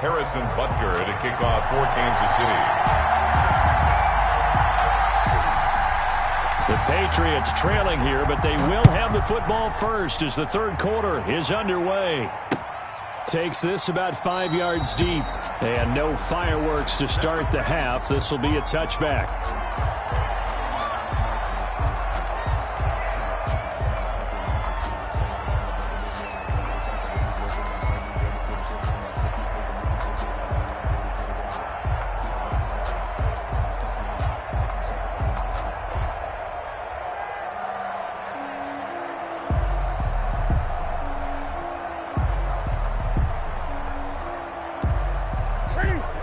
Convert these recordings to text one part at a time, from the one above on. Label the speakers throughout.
Speaker 1: Harrison Butker to kick off for Kansas City.
Speaker 2: The Patriots trailing here, but they will have the football first as the third quarter is underway. Takes this about 5 yards deep. And no fireworks to start the half. This will be a touchback.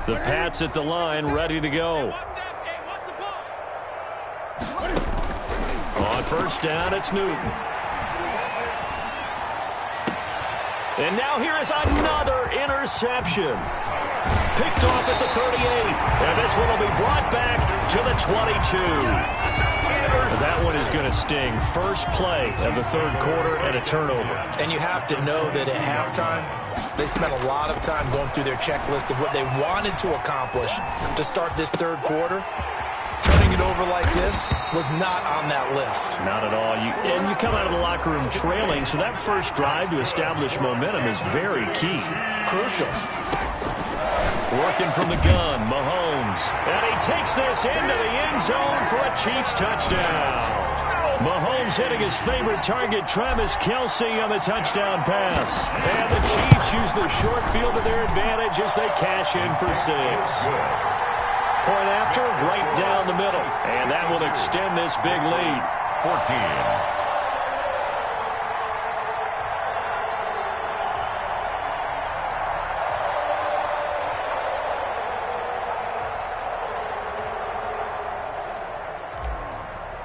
Speaker 2: The Pats at the line, ready to go. On first down, it's Newton. And now here is another interception. Picked off at the 38. And this one will be brought back to the 22. That one is going to sting. First play of the third quarter and a turnover.
Speaker 3: And you have to know that at halftime, they spent a lot of time going through their checklist of what they wanted to accomplish to start this third quarter. Turning it over like this was not on that list.
Speaker 2: Not at all. And you come out of the locker room trailing, so that first drive to establish momentum is very key.
Speaker 3: Crucial.
Speaker 2: Working from the gun, Mahomes. And he takes this into the end zone for a Chiefs touchdown. Mahomes hitting his favorite target, Travis Kelce, on the touchdown pass. And the Chiefs use the short field to their advantage as they cash in for 6. Point after, right down the middle. And that will extend this big lead.
Speaker 1: 14.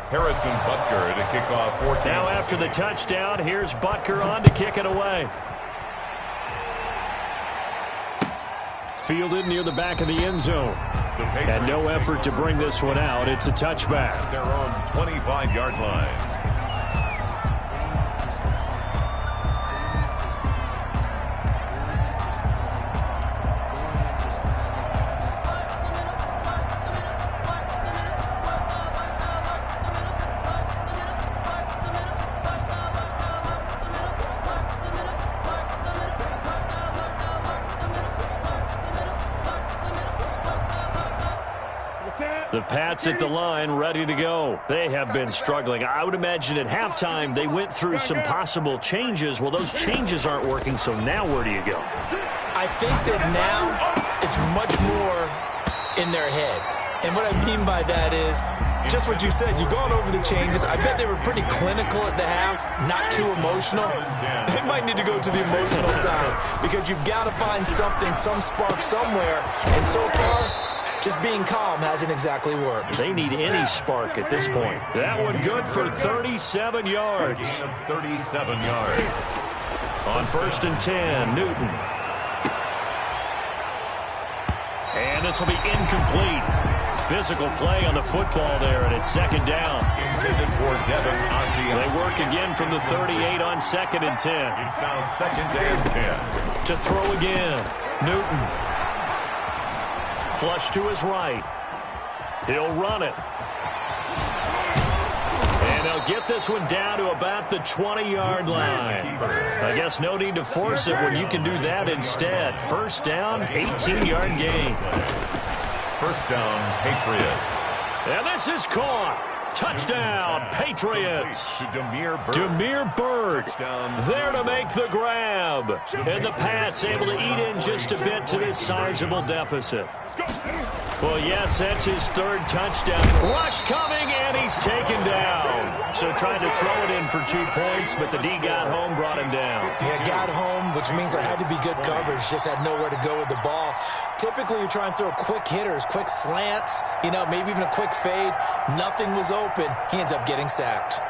Speaker 1: Harrison Butker to kick off for Kansas.
Speaker 2: Now after the touchdown, here's Butker on to kick it away. Fielded near the back of the end zone. And no effort to bring this one out. It's a touchback.
Speaker 1: Their own 25-yard line.
Speaker 2: The Pats at the line, ready to go. They have been struggling. I would imagine at halftime they went through some possible changes. Well, those changes aren't working, so now where do you go?
Speaker 3: I think that now it's much more in their head. And what I mean by that is just what you said. You've gone over the changes. I bet they were pretty clinical at the half, not too emotional. They might need to go to the emotional side because you've got to find something, some spark somewhere. And so far, just being calm hasn't exactly worked.
Speaker 2: They need any spark at this point. That one good for 37 yards.
Speaker 1: 37 yards.
Speaker 2: On first and 10, Newton. And this will be incomplete. Physical play on the football there, and it's second down.
Speaker 1: Intended for Devin Asiasi.
Speaker 2: They work again from the 38 on second and 10.
Speaker 1: It's now second and 10.
Speaker 2: To throw again, Newton. Flush to his right. He'll run it. And they'll get this one down to about the 20-yard line. I guess no need to force it when you can do that instead. First down, 18-yard gain.
Speaker 1: First down, Patriots.
Speaker 2: And this is caught. Touchdown, Patriots. Damiere Byrd there to make the grab. And the Pats able to eat in just a bit to this sizable deficit. Well, yes, that's his third touchdown. Rush coming, and he's taken down. So trying to throw it in for 2 points, but the D got home, brought him down.
Speaker 3: Yeah, got home, which means there had to be good coverage. Just had nowhere to go with the ball. Typically, you try and throw quick hitters, quick slants, maybe even a quick fade. Nothing was open. He ends up getting sacked.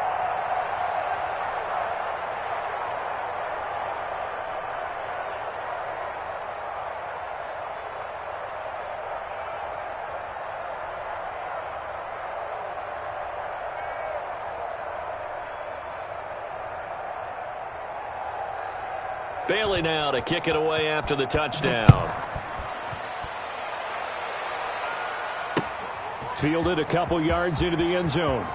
Speaker 2: Bailey now to kick it away after the touchdown. Fielded a couple yards into the end zone.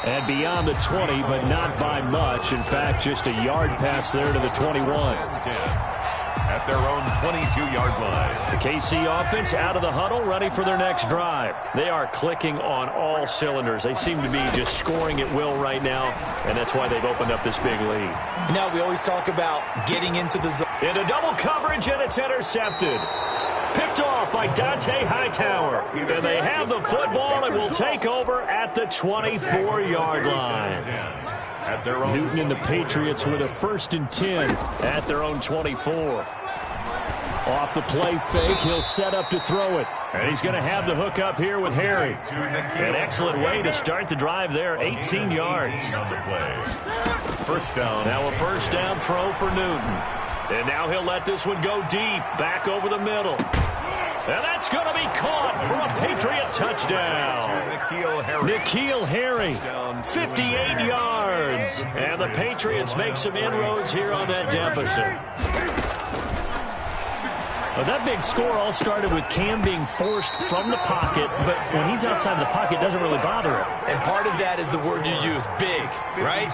Speaker 2: And beyond the 20, but not by much. In fact, just a yard pass there to the 21.
Speaker 1: At their own 22-yard line.
Speaker 2: The KC offense out of the huddle, ready for their next drive. They are clicking on all cylinders. They seem to be just scoring at will right now, and that's why they've opened up this big lead.
Speaker 3: Now, we always talk about getting into the zone.
Speaker 2: Into double coverage, and it's intercepted. Picked off by Dante Hightower. And they have the football and will take over at the 24-yard line. Newton and the Patriots with a 1st and 10 at their own 24. Off the play fake, he'll set up to throw it. And he's going to have the hook up here with Harry. An excellent way to start the drive there, 18 yards.
Speaker 1: First down.
Speaker 2: Now a first down throw for Newton. And now he'll let this one go deep, back over the middle. And that's going to be caught for a Patriot touchdown. N'Keal Harry, 58 yards. And the Patriots make some inroads here on that deficit. Well, that big score all started with Cam being forced from the pocket, but when he's outside the pocket, it doesn't really bother him.
Speaker 3: And part of that is the word you use, big, right?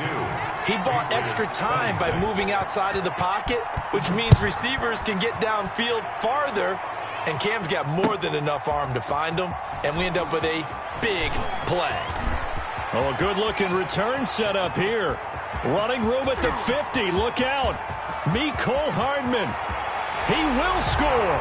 Speaker 3: He bought extra time by moving outside of the pocket, which means receivers can get downfield farther, and Cam's got more than enough arm to find him, and we end up with a big play.
Speaker 2: Oh, a good-looking return set up here. Running room at the 50. Look out. Mecole Hardman. He will score.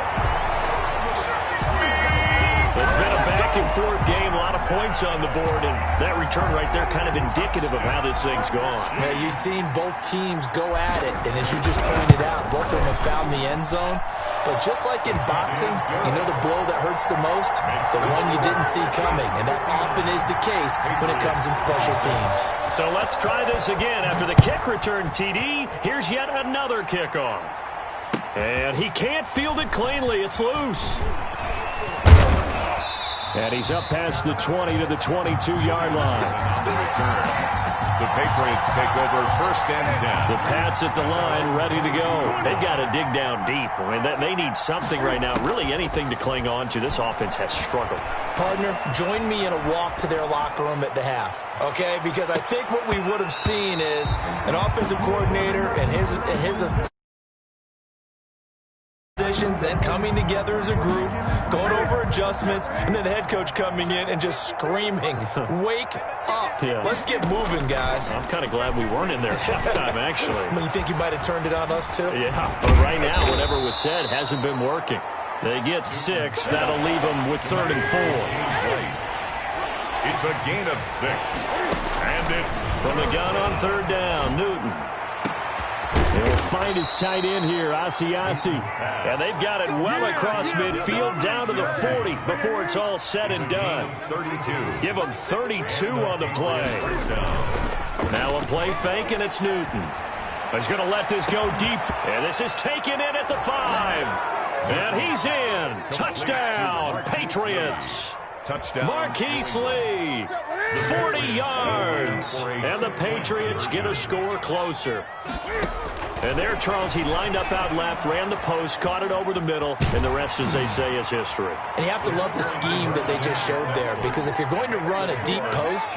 Speaker 2: It's been a back-and-forth game, a lot of points on the board, and that return right there kind of indicative of how this thing's gone.
Speaker 3: Now, you've seen both teams go at it, and as you just pointed out, both of them have found the end zone. But just like in boxing, you know the blow that hurts the most? The one you didn't see coming, and that often is the case when it comes in special teams.
Speaker 2: So let's try this again. After the kick return, TD, here's yet another kickoff. And he can't field it cleanly. It's loose. And he's up past the 20 to the 22-yard line.
Speaker 1: The Patriots take over 1st and 10.
Speaker 2: The Pats at the line, ready to go. They've got to dig down deep. I mean, they need something right now, really anything to cling on to. This offense has struggled.
Speaker 3: Partner, join me in a walk to their locker room at the half, okay? Because I think what we would have seen is an offensive coordinator and his then coming together as a group, going over adjustments, and then the head coach coming in and just screaming, wake up. Yeah. Let's get moving, guys.
Speaker 2: I'm kind of glad we weren't in there at halftime, actually.
Speaker 3: I mean, you think you might have turned it on us, too?
Speaker 2: Yeah, but right now, whatever was said hasn't been working. They get 6. That'll leave them with 3rd and 4.
Speaker 1: It's a gain of 6. And it's
Speaker 2: from the gun on 3rd down, Newton. He'll find his tight end here, Asiasi. And they've got it well across midfield down to the 40 before it's all said and done.
Speaker 1: 32.
Speaker 2: Give them 32 on the play. Now a play fake, and it's Newton. He's going to let this go deep. And this is taken in at the 5. And he's in. Touchdown, Patriots.
Speaker 1: Touchdown.
Speaker 2: Marquise Lee, 40 yards. And the Patriots get a score closer. And there, Charles, he lined up out left, ran the post, caught it over the middle, and the rest, as they say, is history.
Speaker 3: And you have to love the scheme that they just showed there, because if you're going to run a deep post,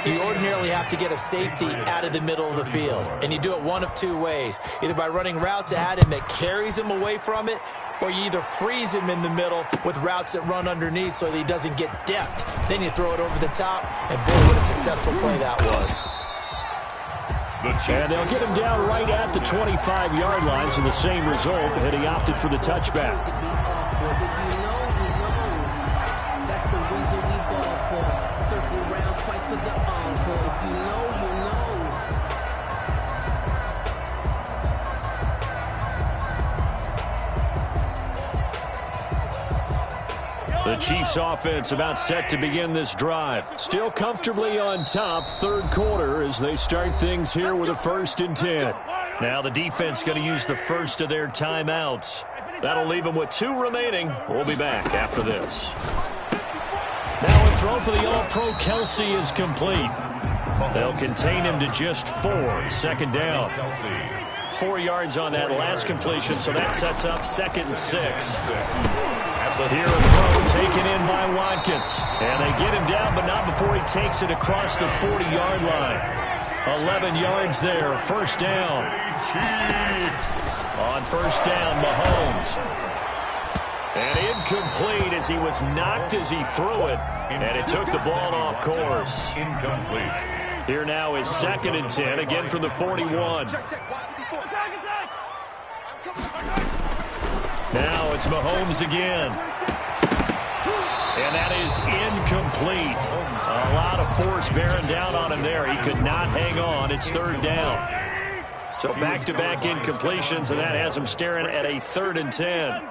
Speaker 3: you ordinarily have to get a safety out of the middle of the field. And you do it one of 2 ways, either by running routes at him that carries him away from it, or you either freeze him in the middle with routes that run underneath so that he doesn't get depth. Then you throw it over the top, and boy, what a successful play that was.
Speaker 2: And they'll get him down right at the 25-yard line, so the same result, and he opted for the touchback.
Speaker 4: That's the reason we ball for. Circle around twice for the encore. If you know, you know.
Speaker 2: The Chiefs offense about set to begin this drive. Still comfortably on top, 3rd quarter, as they start things here with a 1st and 10. Now the defense going to use the first of their timeouts. That'll leave them with 2 remaining. We'll be back after this. Now a throw for the All-Pro Kelsey is complete. They'll contain him to just 4. 2nd down. 4 yards on that last completion, so that sets up 2nd and 6. Here a throw taken in by Watkins. And they get him down, but not before he takes it across the 40-yard line. 11 yards there, first down. On first down, Mahomes. And incomplete as he was knocked as he threw it. And it took the ball off course.
Speaker 1: Incomplete.
Speaker 2: Here now is 2nd and 10, again from the 41. Now it's Mahomes again. And that is incomplete. A lot of force bearing down on him there. He could not hang on. It's 3rd down. So back-to-back incompletions, and that has him staring at a 3rd and 10.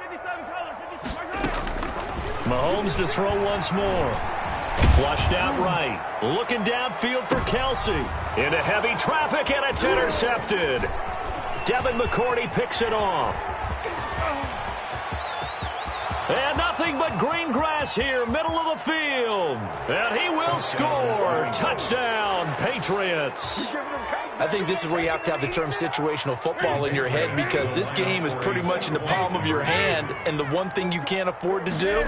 Speaker 2: Mahomes to throw once more. Flushed out right. Looking downfield for Kelsey. Into heavy traffic, and it's intercepted. Devin McCourty picks it off. And nothing but green grass here, middle of the field. And he will score. Touchdown, Patriots.
Speaker 3: I think this is where you have to have the term situational football in your head, because this game is pretty much in the palm of your hand, and the one thing you can't afford to do,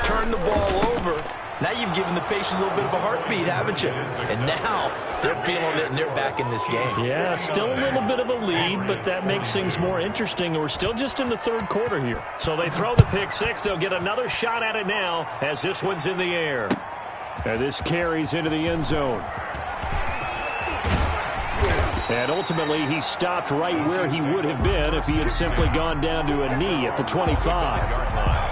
Speaker 3: turn the ball over. Now you've given the patient a little bit of a heartbeat, haven't you? And now they're feeling it, and they're back in this game.
Speaker 2: Yeah, still a little bit of a lead, but that makes things more interesting. We're still just in the 3rd quarter here. So they throw the pick six. They'll get another shot at it now as this one's in the air. And this carries into the end zone. And ultimately, he stopped right where he would have been if he had simply gone down to a knee at the 25.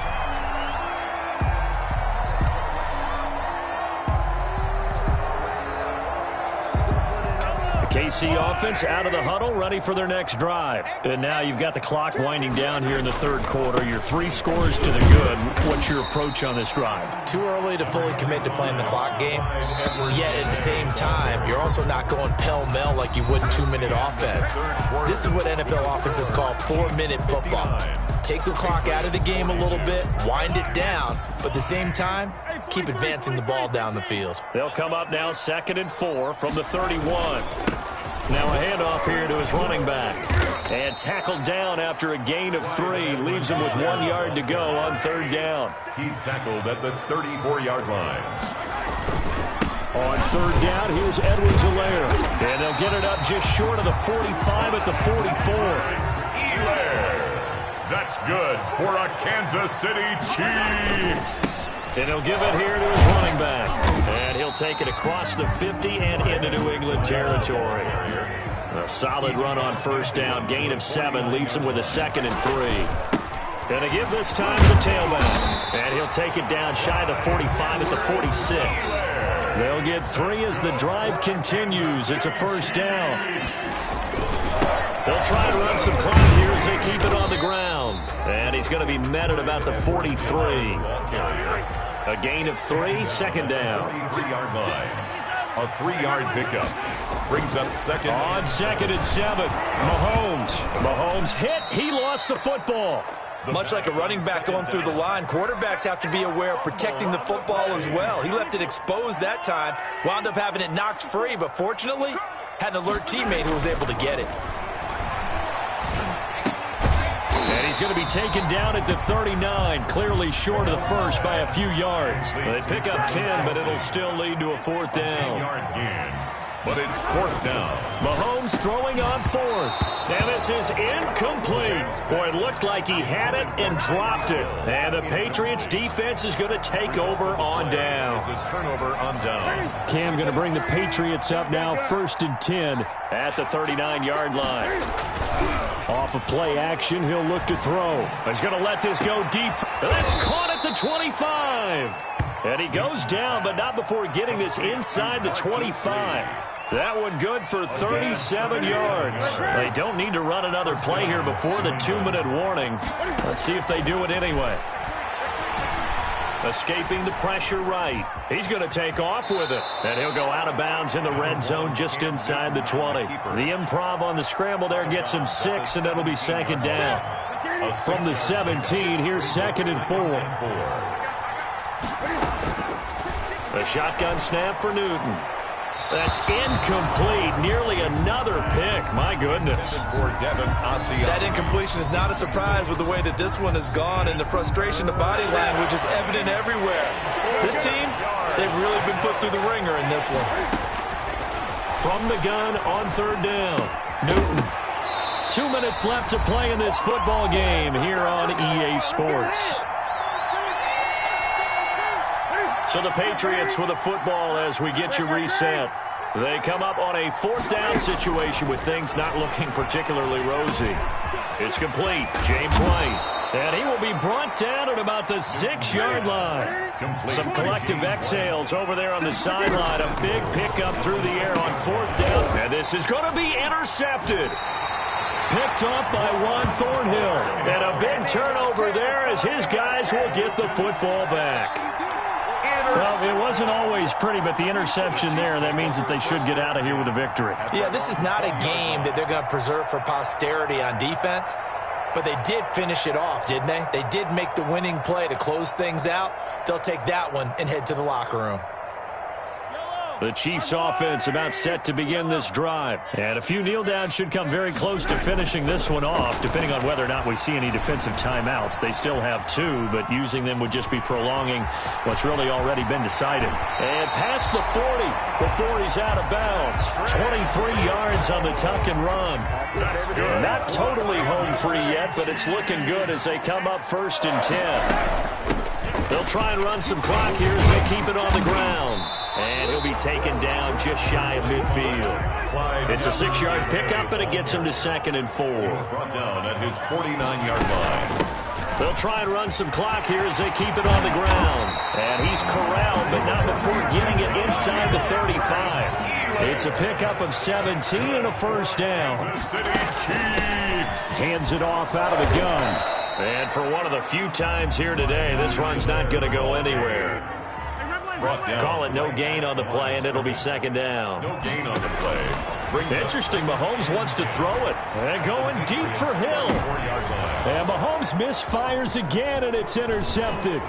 Speaker 2: KC offense out of the huddle, ready for their next drive. And now you've got the clock winding down here in the 3rd quarter. Your 3 scores to the good. What's your approach on this drive?
Speaker 3: Too early to fully commit to playing the clock game. Yet at the same time, you're also not going pell-mell like you would in 2-minute offense. This is what NFL offenses call 4-minute football. Take the clock out of the game a little bit, wind it down, but at the same time, keep advancing the ball down the field.
Speaker 2: They'll come up now 2nd and 4 from the 31. Now a handoff here to his running back. And tackled down after a gain of 3. Leaves him with 1 yard to go on 3rd down.
Speaker 1: He's tackled at the 34-yard line.
Speaker 2: On 3rd down, here's Edwards-Helaire. And they'll get it up just short of the 45 at the 44.
Speaker 1: That's good for a Kansas City Chiefs.
Speaker 2: And he'll give it here to his running back. And he'll take it across the 50 and into New England territory. A solid run on 1st down. Gain of 7 leaves him with a 2nd and 3. Gonna give this time to the tailback. And he'll take it down shy of the 45 at the 46. They'll get 3 as the drive continues. It's a 1st down. They'll try to run some clock here as they keep it on the ground. And he's going to be met at about the 43. A gain of 3, 2nd down.
Speaker 1: 3-yard line. A 3-yard pickup. Brings up 2nd.
Speaker 2: On 2nd and 7. Mahomes hit. He lost the football.
Speaker 3: Much like a running back going through the line, quarterbacks have to be aware of protecting the football as well. He left it exposed that time, wound up having it knocked free, but fortunately, had an alert teammate who was able to get it.
Speaker 2: And he's going to be taken down at the 39, clearly short of the first by a few yards. They pick up 10, but it'll still lead to a 4th down.
Speaker 1: 10-yard gain, but it's 4th down.
Speaker 2: Mahomes throwing on 4th. And this is incomplete. Boy, it looked like he had it and dropped it. And the Patriots defense is going to take over on down.
Speaker 1: This turnover on down.
Speaker 2: Cam going to bring the Patriots up now 1st and 10 at the 39-yard line. Off of play action, he'll look to throw. He's going to let this go deep. That's caught at the 25. And he goes down, but not before getting this inside the 25. That one good for 37 yards. They don't need to run another play here before the 2-minute warning. Let's see if they do it anyway. Escaping the pressure right. He's going to take off with it. And he'll go out of bounds in the red zone just inside the 20. The improv on the scramble there gets him 6, and that'll be 2nd down. From the 17, here's 2nd and 4. A shotgun snap for Newton. That's incomplete. Nearly another pick. My goodness.
Speaker 3: That incompletion is not a surprise with the way that this one has gone, and the frustration, the body language is evident everywhere. This team, they've really been put through the ringer in this one.
Speaker 2: From the gun on third down, Newton. 2 minutes left to play in this football game here on EA Sports. So the Patriots with a football as we get you reset. They come up on a fourth down situation with things not looking particularly rosy. It's complete. James White. And he will be brought down at about the 6-yard line. Some collective exhales over there on the sideline. A big pickup through the air on fourth down. And this is going to be intercepted. Picked up by Juan Thornhill. And a big turnover there as his guys will get the football back. Well, it wasn't always pretty, but the interception there, that means that they should get out of here with a victory.
Speaker 3: Yeah, this is not a game that they're going to preserve for posterity on defense, but they did finish it off, didn't they? They did make the winning play to close things out. They'll take that one and head to the locker room.
Speaker 2: The Chiefs offense about set to begin this drive. And a few kneel downs should come very close to finishing this one off, depending on whether or not we see any defensive timeouts. They still have 2, but using them would just be prolonging what's really already been decided. And past the 40 before he's out of bounds. 23 yards on the tuck and run. Not totally home free yet, but it's looking good as they come up 1st and 10. They'll try and run some clock here as they keep it on the ground. And he'll be taken down just shy of midfield. It's a 6-yard pickup, and it gets him to 2nd and 4.
Speaker 1: Brought down at his 49-yard line.
Speaker 2: They'll try and run some clock here as they keep it on the ground. And he's corralled, but not before getting it inside the 35. It's a pickup of 17 and a first down. Hands it off out of the gun. And for one of the few times here today, this run's not going to go anywhere. Call it no gain on the play, and it'll be 2nd down.
Speaker 1: No gain on the play.
Speaker 2: Interesting, Mahomes wants to throw it. And going deep for Hill. And Mahomes misfires again, and it's intercepted.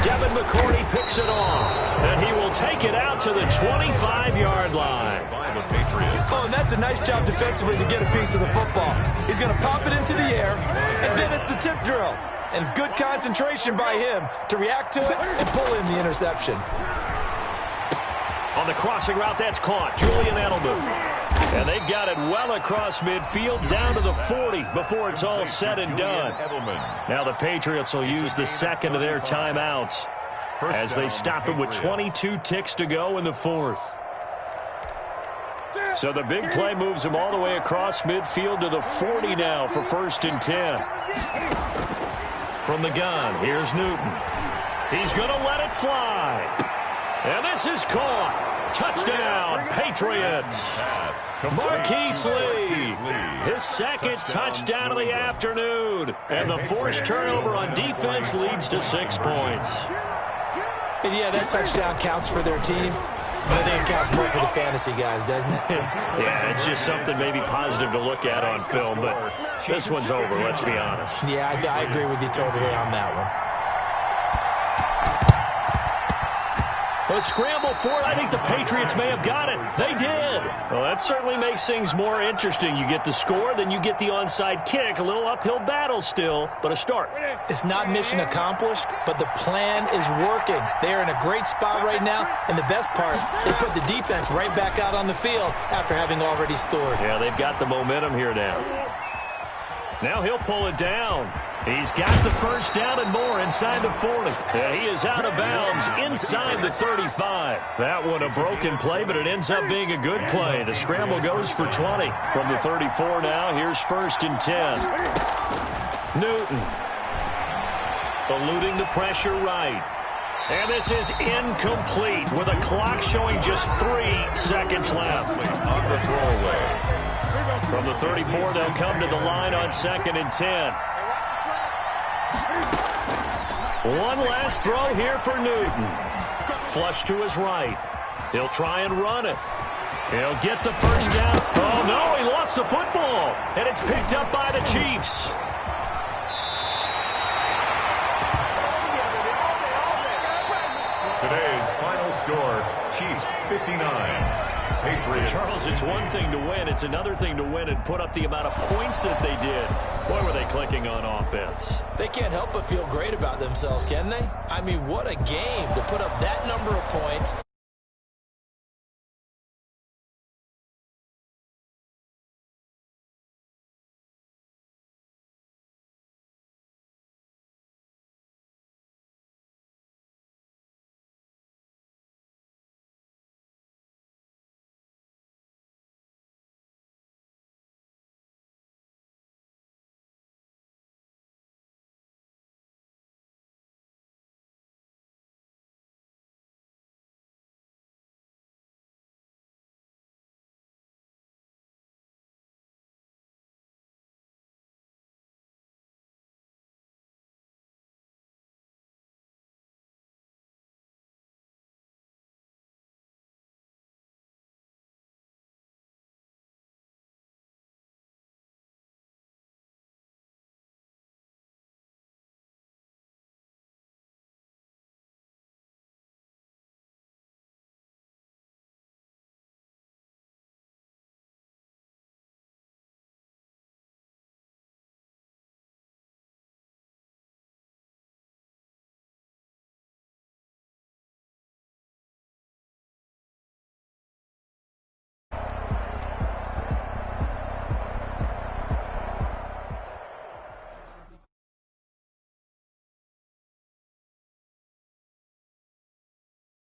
Speaker 2: Devin McCourty picks it off. And he will take it out to the 25-yard line.
Speaker 3: Oh, and that's a nice job defensively to get a piece of the football. He's going to pop it into the air, and then it's the tip drill. And good concentration by him to react to it and pull in the interception.
Speaker 2: On the crossing route, that's caught. Julian Edelman. And they've got it well across midfield, down to the 40 before it's all said and done. Now the Patriots will use the second of their timeouts as they stop it with 22 ticks to go in the 4th. So the big play moves him all the way across midfield to the 40 now for 1st and 10. From the gun, here's Newton. He's going to let it fly. And this is caught. Touchdown, Patriots. Marquise Lee, his 2nd touchdown of the afternoon. And the forced turnover on defense leads to 6 points.
Speaker 3: And yeah, that touchdown counts for their team. But it counts more for the fantasy guys, doesn't it?
Speaker 2: Yeah, it's just something maybe positive to look at on film, but this one's over, let's be honest.
Speaker 3: Yeah, I agree with you totally on that one.
Speaker 2: A scramble for it. I think the Patriots may have got it. They did. Well, that certainly makes things more interesting. You get the score, then you get the onside kick. A little uphill battle still, but a start.
Speaker 3: It's not mission accomplished, but the plan is working. They're in a great spot right now, and the best part, they put the defense right back out on the field after having already scored.
Speaker 2: Yeah, they've got the momentum here now. Now he'll pull it down. He's got the first down and more inside the 40. And he is out of bounds inside the 35. That one a broken play, but it ends up being a good play. The scramble goes for 20. From the 34 now, here's 1st and 10. Newton eluding the pressure right. And this is incomplete with a clock showing just 3 seconds left.
Speaker 1: On the throwaway.
Speaker 2: From the 34, they'll come to the line on 2nd and 10. One last throw here for Newton. Flush to his right. He'll try and run it. He'll get the first down. Oh, no, he lost the football. And it's picked up by the Chiefs.
Speaker 1: Today's final score, Chiefs 59, Patriots.
Speaker 2: Charles, it's one thing to win. It's another thing to win and put up the amount of points that they did. Boy, were they clicking on offense.
Speaker 3: They can't help but feel great about themselves, can they? I mean, what a game to put up that number of points.